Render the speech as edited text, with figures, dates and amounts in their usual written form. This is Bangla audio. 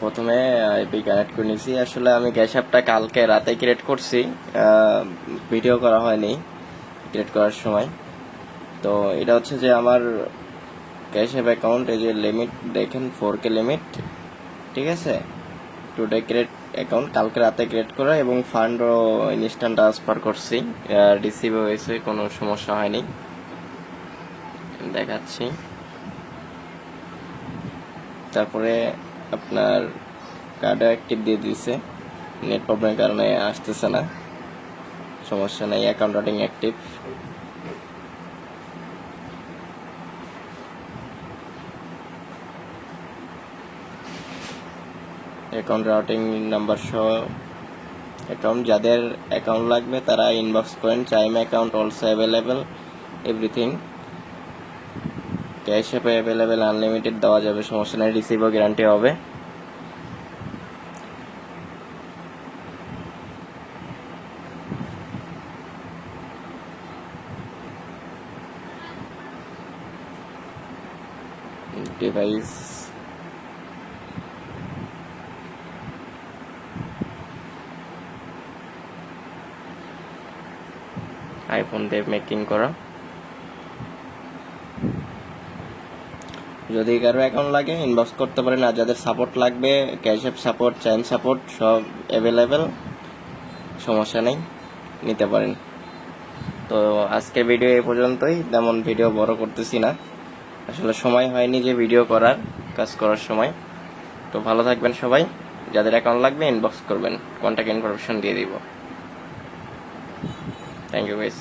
প্রথমে আইপি কানেক্ট করে নিয়েছি। আসলে আমি ক্যাশ অ্যাপটা কালকে রাতে ক্রিয়েট করছি, ভিডিও করা হয়নি ক্রিয়েট করার সময়। তো এটা হচ্ছে যে আমার ক্যাশ অ্যাপ অ্যাকাউন্ট, এই যে লিমিট দেখেন 4K লিমিট, ঠিক আছে। টুডে ক্রিয়েট অ্যাকাউন্ট কালকে রাতে ক্রিয়েট করা, এবং ফান্ডও ইনস্ট্যান্ট ট্রান্সফার করছি, রিসিভ হয়েছে, কোনো সমস্যা হয়নি। দেখাচ্ছি। তারপরে আপনার কার্ডও অ্যাক্টিভ দিয়ে দিয়েছে, নেট প্রবলেমের কারণে আসতেছে না, সমস্যা নেই। Account routing active. Account routing number সহ অ্যাকাউন্ট, যাদের অ্যাকাউন্ট লাগবে তারা ইনবক্স করেন। Chime account also available, everything. Cash অ্যাপে অ্যাভেলেবেল, আনলিমিটেড দেওয়া যাবে, সমস্যা নেই, রিসিভও গ্যারান্টি হবে। ডিভাইস আইফোন দিয়ে মেকিং করা। যদি কারো অ্যাকাউন্ট লাগে ইনবক্স করতে পারেন। আর যাদের সাপোর্ট লাগবে, cash app support, chime support সব অ্যাভেলেবেল, সমস্যা নেই, নিতে পারেন। তো আজকের ভিডিও এই পর্যন্তই, তেমন ভিডিও বড় করতেছি না, আসলে সময় হয়নি যে ভিডিও করার, কাজ করার সময়। তো ভালো থাকবেন সবাই, যাদের অ্যাকাউন্ট লাগবে ইনবক্স করবেন, কন্ট্যাক্ট ইনফরমেশন দিয়ে দিব। Thank you guys.